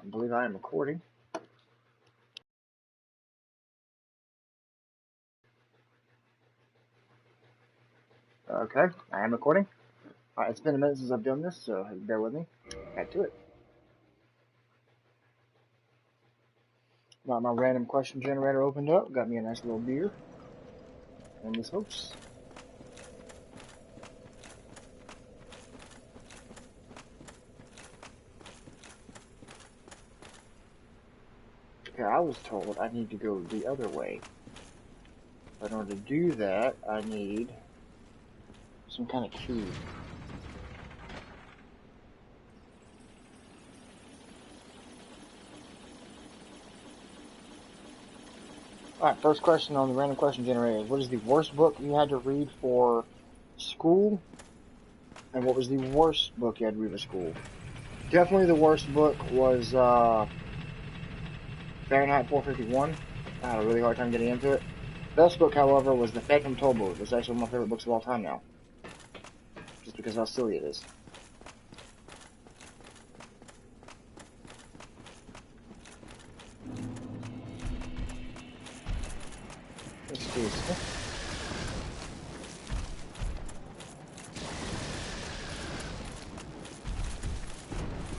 I believe I am recording. Okay, I am recording. Alright, it's been a minute since I've done this, so bear with me. Back to it. Got my random question generator opened up. Got me a nice little beer. And this hopes. Okay, I was told I need to go the other way. But in order to do that, I need some kind of key. Alright, first question on the random question generator is, what is the worst book you had to read for school? And what was the worst book you had to read for school? Definitely the worst book was Fahrenheit 451. I had a really hard time getting into it. Best book, however, was The Phantom Tollbooth. It's actually one of my favorite books of all time now. Just because how silly it is. Excuse me.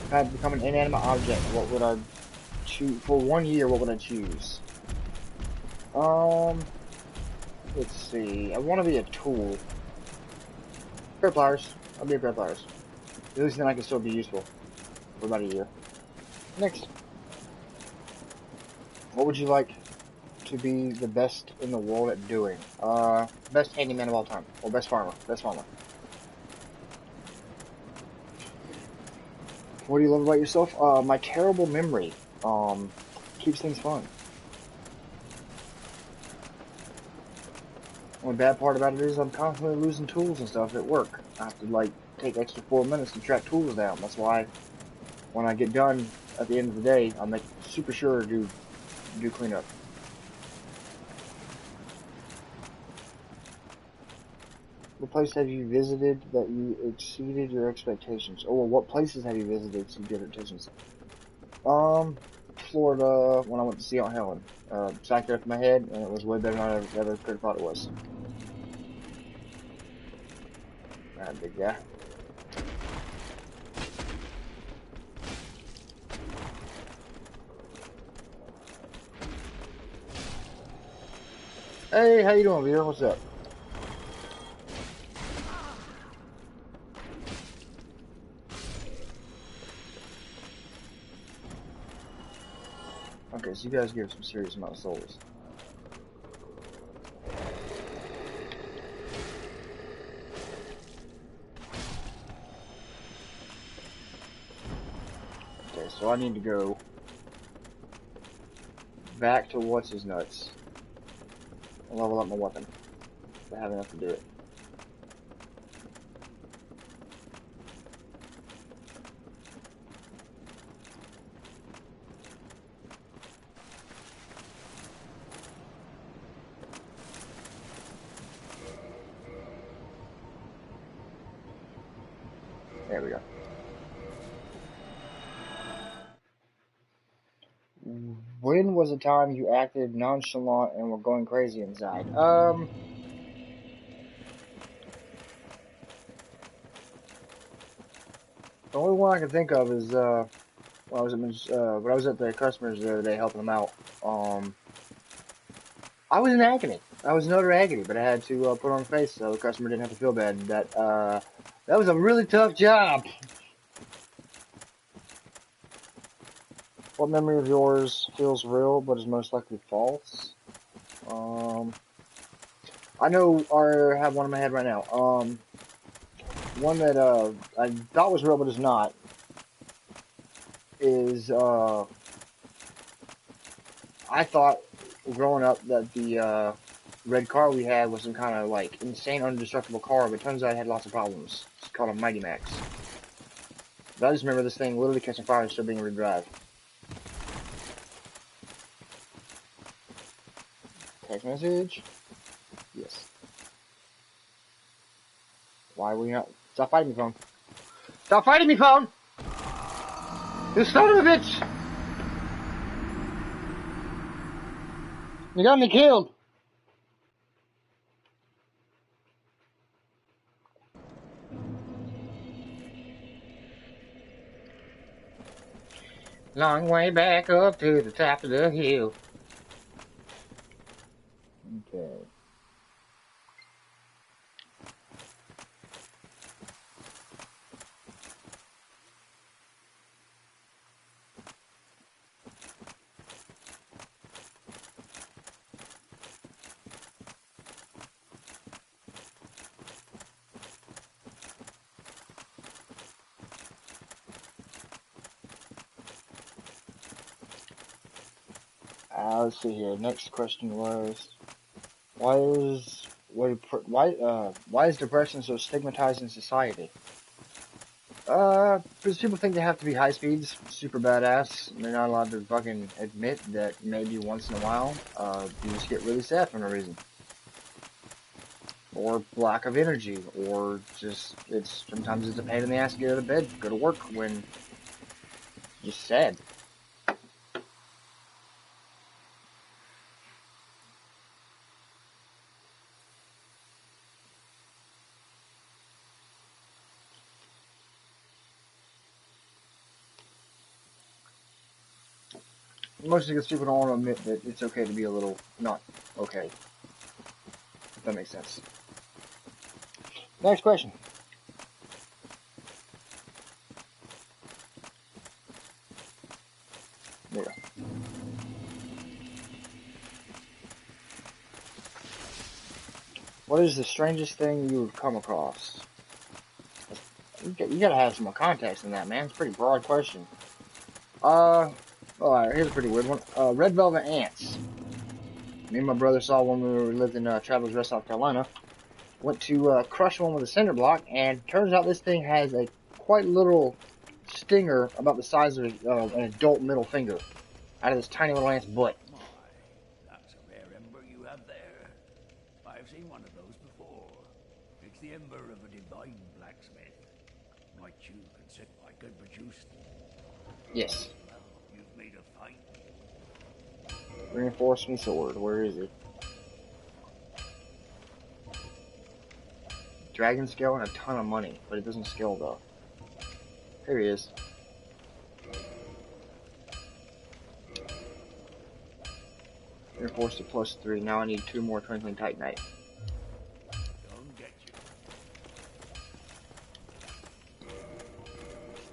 If I had become an inanimate object, what would I choose? For 1 year, what would I choose? Let's see. I want to be a tool. Pair of pliers. I'll be a pair of pliers. At least then I can still be useful for about a year. Next. What would you like to be the best in the world at doing? Best handyman of all time. Or best farmer. Best farmer. What do you love about yourself? My terrible memory. Keeps things fun. The only bad part about it is I'm constantly losing tools and stuff at work. I have to, like, take extra 4 minutes to track tools down. That's why when I get done at the end of the day, I make super sure to do cleanup. What place have you visited that you exceeded your expectations? Oh, well, what places have you visited that exceeded your expectations? Florida, when I went to see Aunt Helen. Psyched it up in my head, and it was way better than I ever could have thought it was. Alright, big guy. Hey, how you doing, Vito? What's up? Okay, so you guys give some serious amount of souls. Okay, so I need to go back to what's his nuts and level up my weapon. I have enough to do it. There we go. When was the time you acted nonchalant and were going crazy inside? The only one I can think of is when I was at the customers the other day helping them out. I was in agony. I was in utter agony, but I had to put on a face so the customer didn't have to feel bad. That was a really tough job. What memory of yours feels real but is most likely false? I know I have one in my head right now. One that I thought was real but is not is I thought growing up that the red car we had was some kind of like insane undestructible car, but it turns out it had lots of problems. It's called a Mighty Max. But I just remember this thing literally catching fire and still being able to drive. Text message? Yes. Why were you not? Stop fighting me, phone. Stop fighting me, phone! You son of a bitch! You got me killed! Long way back up to the top of the hill. Okay. Let's see here. Next question was, why is depression so stigmatized in society? Because people think they have to be high speeds, super badass. They're not allowed to fucking admit that maybe once in a while, you just get really sad for no reason. Or lack of energy, or just, sometimes it's a pain in the ass to get out of bed, go to work when you're sad. Mostly because people don't want to admit that it's okay to be a little not okay. If that makes sense. Next question. There you go. What is the strangest thing you have come across? You gotta have some more context in that, man. It's a pretty broad question. Alright, here's a pretty weird one. Red velvet ants. Me and my brother saw one when we lived in Travelers Rest, South Carolina. Went to crush one with a cinder block, and turns out this thing has a quite little stinger about the size of an adult middle finger out of this tiny little ant's butt. My, that's a rare ember you have there. I've seen one of those before. It's the ember of a divine blacksmith. Might you consider I could produce? Yes. Well, you've made a fight. Reinforcement sword. Where is it? Dragon scale and a ton of money, but it doesn't scale though. Here he is. Reinforced to +3. Now I need 2 more Twinkling Titanite. Don't get you.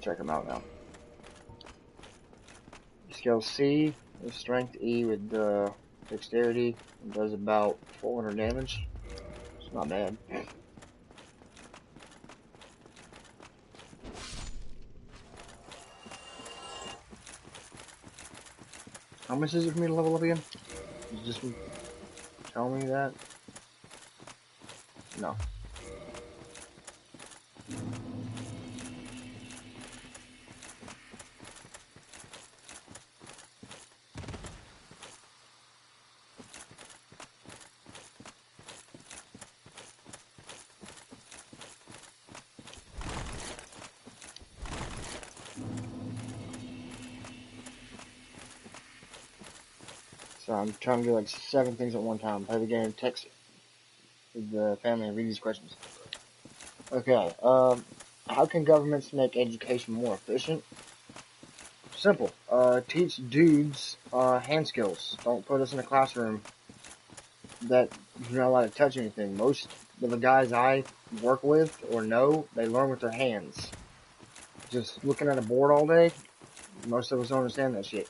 Check them out now. Scale C with strength, E with dexterity. It does about 400 damage. It's not bad. How much is it for me to level up again? Did you just tell me that? No. So I'm trying to do like 7 things at one time. Play the game, text the family, and read these questions. Okay, how can governments make education more efficient? Simple. Teach dudes hand skills. Don't put us in a classroom that you're not allowed to touch anything. Most of the guys I work with or know, they learn with their hands. Just looking at a board all day, most of us don't understand that shit.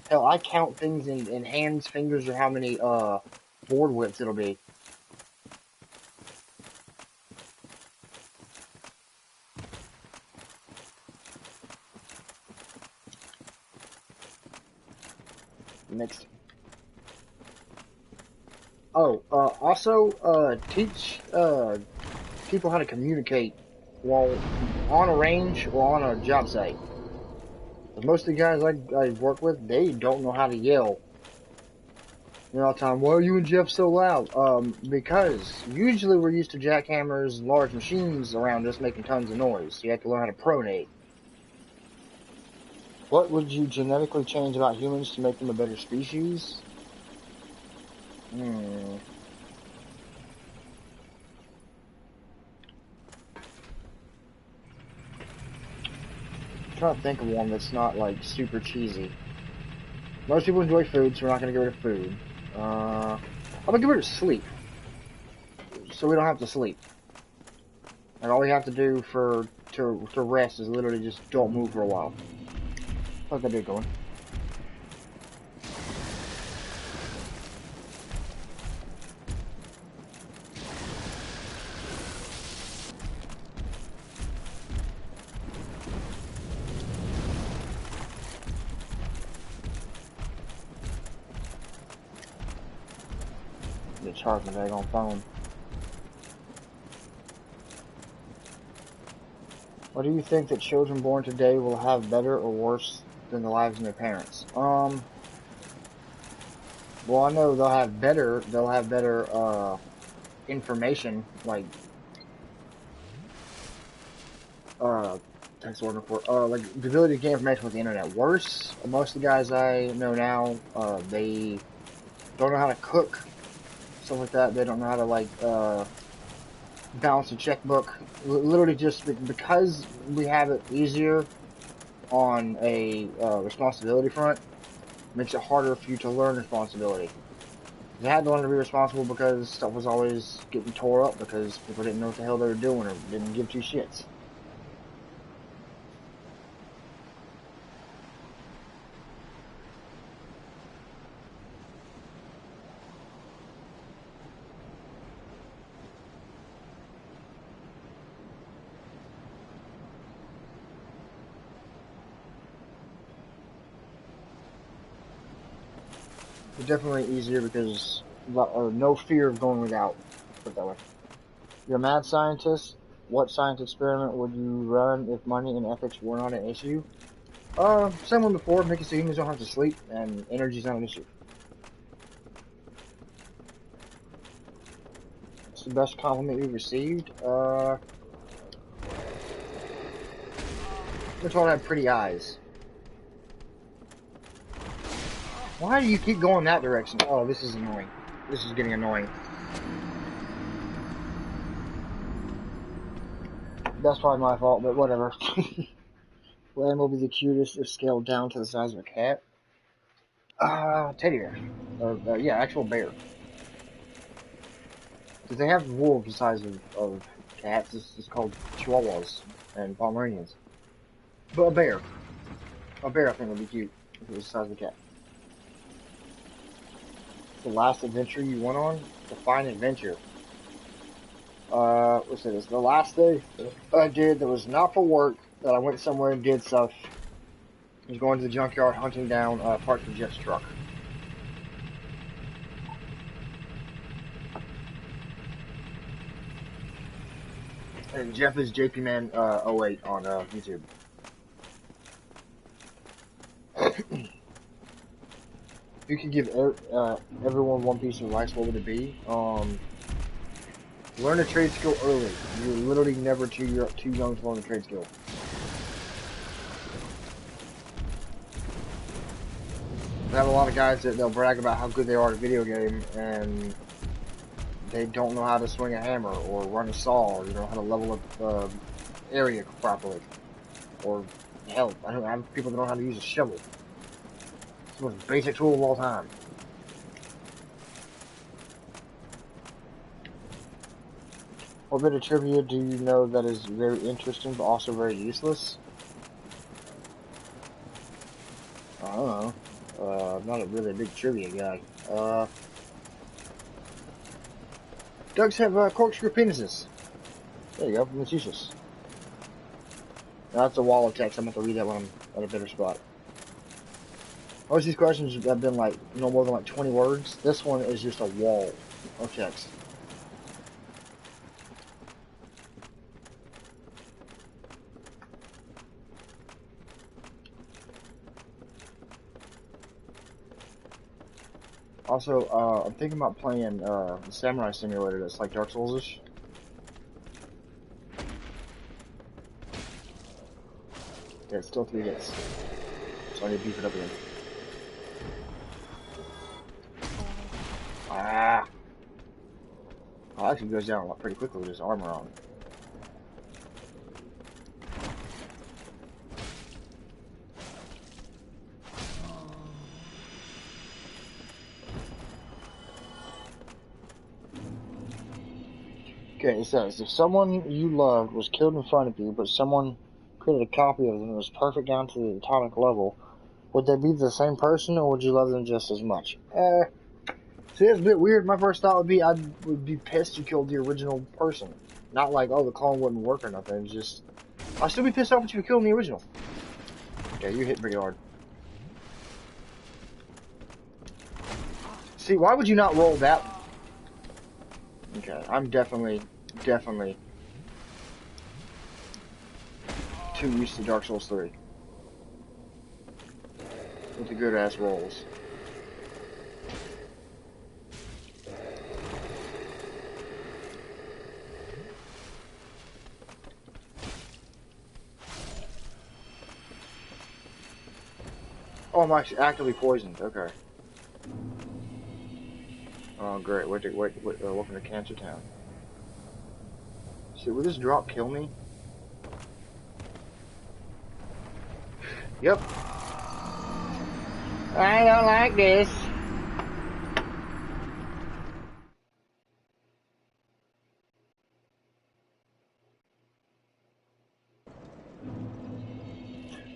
Hell, I count things in hands, fingers, or how many board widths it'll be. Next. Oh, also, teach people how to communicate while on a range or on a job site. Most of the guys I work with, they don't know how to yell. You know, all the time, why are you and Jeff so loud? Because usually we're used to jackhammers and large machines around us making tons of noise. You have to learn how to pronate. What would you genetically change about humans to make them a better species? Hmm. I'm trying to think of one that's not like super cheesy. Most people enjoy food, so we're not gonna get rid of food. I'm gonna get rid of sleep, so we don't have to sleep. And all we have to do to rest is literally just don't move for a while. How's that dude going? The charging bag on phone. What do you think that children born today will have better or worse than the lives of their parents? Well, I know they'll have better, information, like, uh, text order for, like, the ability to get information with the internet. Worse, most of the guys I know now, they don't know how to cook, stuff like that. They don't know how to, like, balance a checkbook. Literally just because we have it easier on a, responsibility front, makes it harder for you to learn responsibility. They had to learn to be responsible because stuff was always getting tore up because people didn't know what the hell they were doing or didn't give two shits. It's definitely easier because no fear of going without. Put it that way. You're a mad scientist. What science experiment would you run if money and ethics were not an issue? Same one before. Make it so humans don't have to sleep and energy's not an issue. It's the best compliment you've received. Which one had pretty eyes? Why do you keep going that direction? Oh, this is annoying. This is getting annoying. That's probably my fault, but whatever. Lamb will be the cutest if scaled down to the size of a cat. Teddy bear. Yeah, actual bear. Because they have wolves the size of cats. It's called chihuahuas and Pomeranians. But a bear. A bear I think would be cute if it was the size of a cat. The last adventure you went on? Define adventure. What's this? The last thing I did that was not for work, that I went somewhere and did stuff, was going to the junkyard hunting down parts for Jeff's truck. And Jeff is JPman 08 on YouTube. If you could give everyone one piece of advice, what would it be? Learn a trade skill early. You're literally never too young to learn a trade skill. I have a lot of guys that they'll brag about how good they are at a video game, and they don't know how to swing a hammer, or run a saw, or you know how to level up area properly. Or, hell, I have people that don't know how to use a shovel. It's the most basic tool of all time. What bit of trivia do you know that is very interesting, but also very useless? I don't know. I'm not really a big trivia guy. Ducks have corkscrew penises. There you go. That's useless. Now, that's a wall of text. I'm going to read that when I'm at a better spot. Most of these questions have been like no more than like 20 words. This one is just a wall of text. Also, I'm thinking about playing the Samurai Simulator that's like Dark Souls-ish. Yeah, it's still 3 hits. So I need to beef it up again. Ah. Oh, actually goes down a lot pretty quickly with this armor on. Okay, it says, if someone you loved was killed in front of you, but someone created a copy of them that was perfect down to the atomic level, would they be the same person, or would you love them just as much? See, that's a bit weird. My first thought would be I would be pissed you killed the original person. Not like, oh, the clone wouldn't work or nothing. It's just, I'd still be pissed off if you killed the original. Okay, you hit pretty hard. See, why would you not roll that? Okay, I'm definitely too used to Dark Souls 3. With the good-ass rolls. Oh, I'm actually actively poisoned. Okay. Oh, great. Welcome to Cancer Town. See, will this drop kill me? Yep. I don't like this.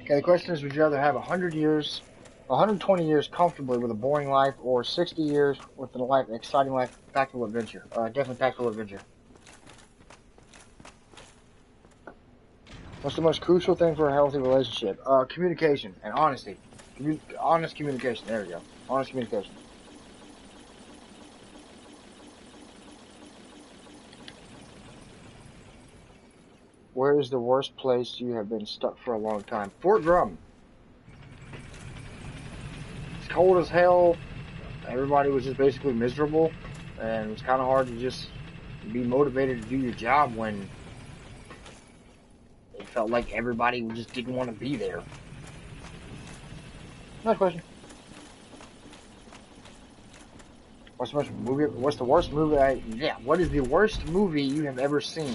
Okay, the question is, would you rather have 120 years comfortably with a boring life, or 60 years with an exciting life, packed full of adventure? Definitely packed full of adventure. What's the most crucial thing for a healthy relationship? Communication and honesty. Honest communication. There we go. Honest communication. Where is the worst place you have been stuck for a long time? Fort Drum. It's cold as hell. Everybody was just basically miserable, and it was kind of hard to just be motivated to do your job when it felt like everybody just didn't want to be there. Next question. What's the worst movie? What is the worst movie you have ever seen?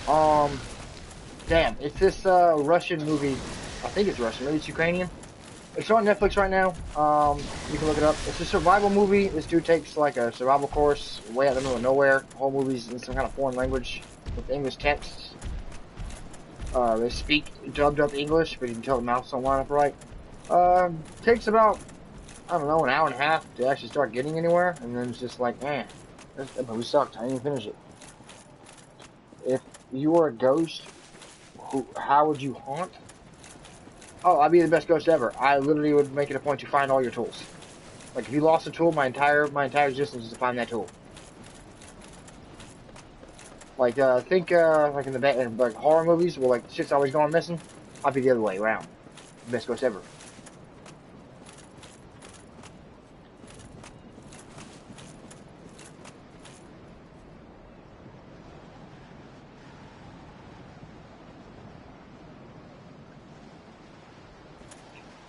Damn, it's this Russian movie. I think it's Russian. Maybe it's Ukrainian. It's on Netflix right now. You can look it up. It's a survival movie. This dude takes like a survival course way out in the middle of nowhere. The whole movie's in some kind of foreign language with English texts. They speak dubbed up English, but you can tell the mouths don't line up right. Takes about, I don't know, an hour and a half to actually start getting anywhere, and then it's just like, man, that movie sucked. I didn't even finish it. If you were a ghost, how would you haunt? Oh, I'd be the best ghost ever. I literally would make it a point to find all your tools. Like, if you lost a tool, my entire existence is to find that tool. Like, think, like in like horror movies where, like, shit's always going missing. I'd be the other way around. Best ghost ever.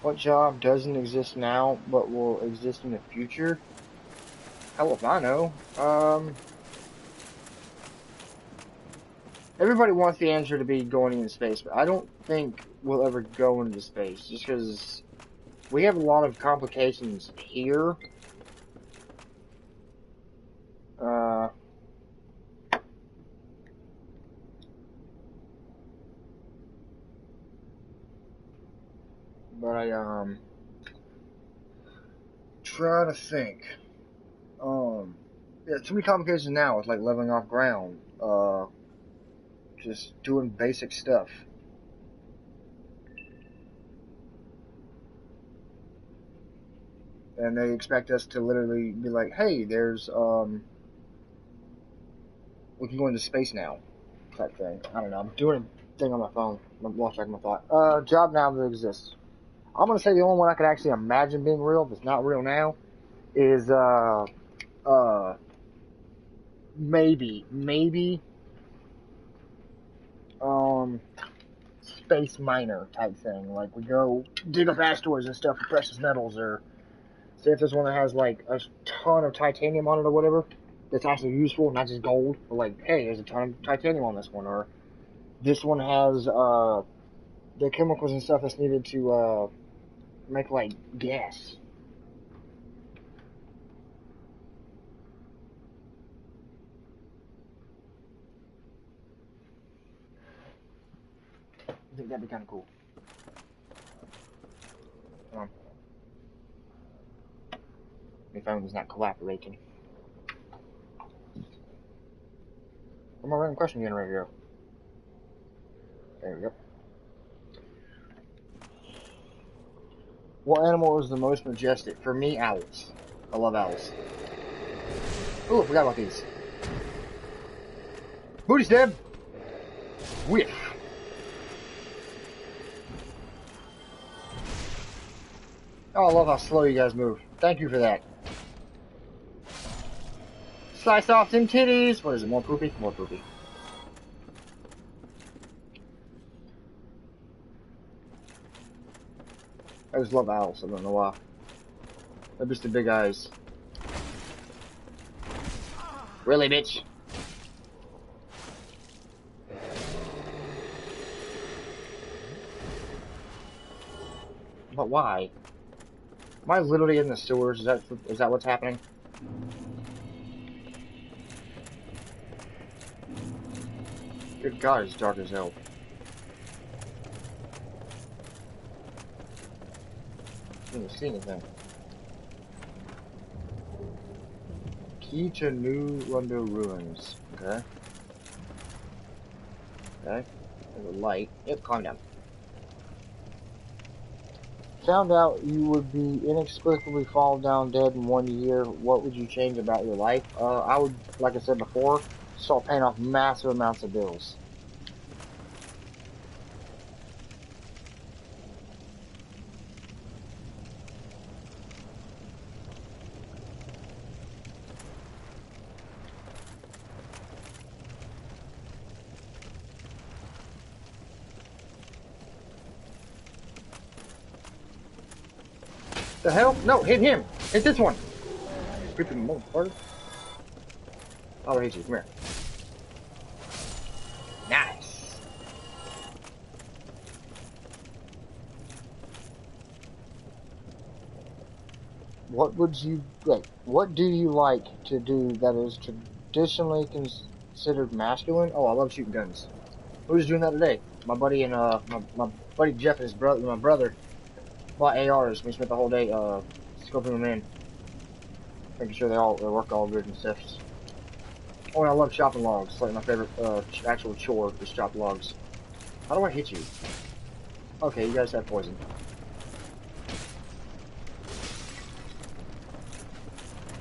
What job doesn't exist now, but will exist in the future? Hell if I know. Everybody wants the answer to be going into space, but I don't think we'll ever go into space, just because we have a lot of complications here. But trying to think. Yeah, too many complications now with like leveling off ground, just doing basic stuff. And they expect us to literally be like, hey, we can go into space now, type thing. I don't know. I'm doing a thing on my phone. I'm lost track of my thought. Job now that exists. I'm gonna say the only one I could actually imagine being real, that's not real now, is maybe, space miner type thing. Like we go dig up asteroids and stuff for precious metals or Say if there's one that has like a ton of titanium on it or whatever, that's actually useful, not just gold. But like, hey, there's a ton of titanium on this one, or this one has the chemicals and stuff that's needed to make like gas. I think that'd be kind of cool. My phone is not cooperating. Where'd my random question generator go? There we go. What animal is the most majestic? For me, owls. I love owls. Ooh, I forgot about these. Booty stab! Whiff! Oh, I love how slow you guys move. Thank you for that. Slice off them titties! What is it, more poopy? More poopy. I just love owls, I don't know why. They're just the big eyes. Really, bitch? But why? Am I literally in the sewers? Is that what's happening? Good God, it's dark as hell. I didn't even see anything. Key to New London Ruins. Okay. Okay. There's a light. Yep, calm down. Found out you would be inexplicably fall down dead in 1 year. What would you change about your life? I would, like I said before, start paying off massive amounts of bills. The hell? No, hit him! Hit this one! Creeping motherfucker. Oh, I hate you. Come here. Nice! What would you like? What do you like to do that is traditionally considered masculine? Oh, I love shooting guns. Who was doing that today? My buddy and my buddy Jeff and his brother, my brother, bought ARs. We spent the whole day scoping them in, making sure they work all good and stuff. Oh, and I love chopping logs. It's like my favorite actual chore is chop logs. How do I hit you? Okay, you guys have poison.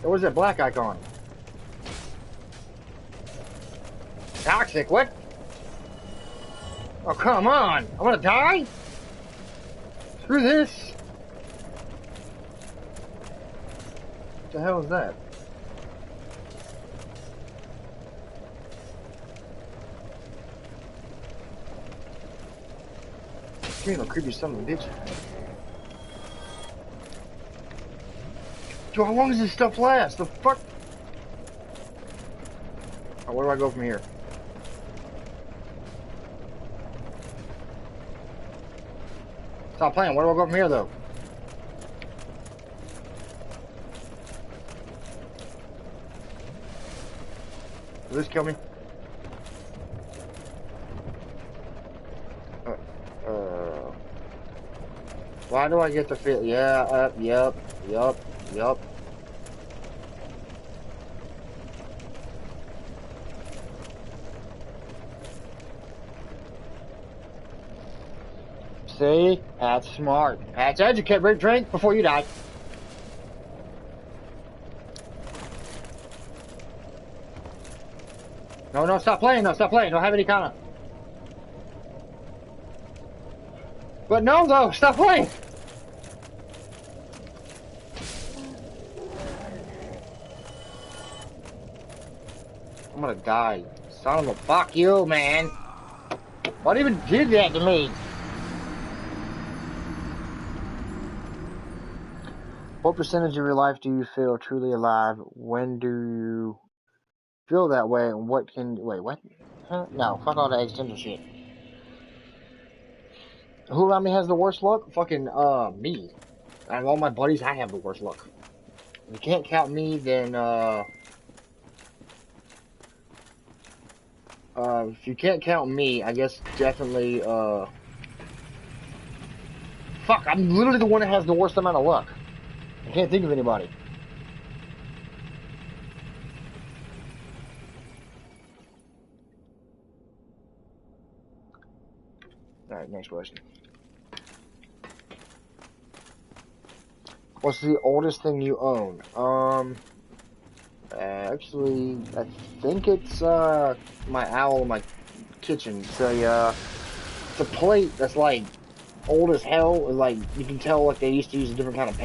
What was that black icon? Toxic, what? Oh, come on! I'm gonna die? Screw this! What the hell is that? You ain't no creepy son of a bitch. Dude, how long does this stuff last? The fuck? Oh, where do I go from here? Stop playing. Where do I go from here, though? Will this kill me? Why do I get the feel? Yeah, yep. See? Pat's smart. Pat's educated. Drink before you die. No, stop playing, no, stop playing. Don't have any kind of... But no, though, stop playing! I'm gonna die. Son of a fuck you, man. What even did that to me? What percentage of your life do you feel truly alive? When do you feel that way? And what can... Wait, what? Huh? No, fuck all that existential shit. Who around me has the worst luck? Fucking, me. Out of all my buddies, I have the worst luck. If you can't count me, then, if you can't count me, I guess definitely, fuck, I'm literally the one that has the worst amount of luck. I can't think of anybody. Alright, next question. What's the oldest thing you own? Actually, I think it's, my owl in my kitchen. It's a plate that's, like, old as hell. Like, you can tell, like, they used to use a different kind of paint.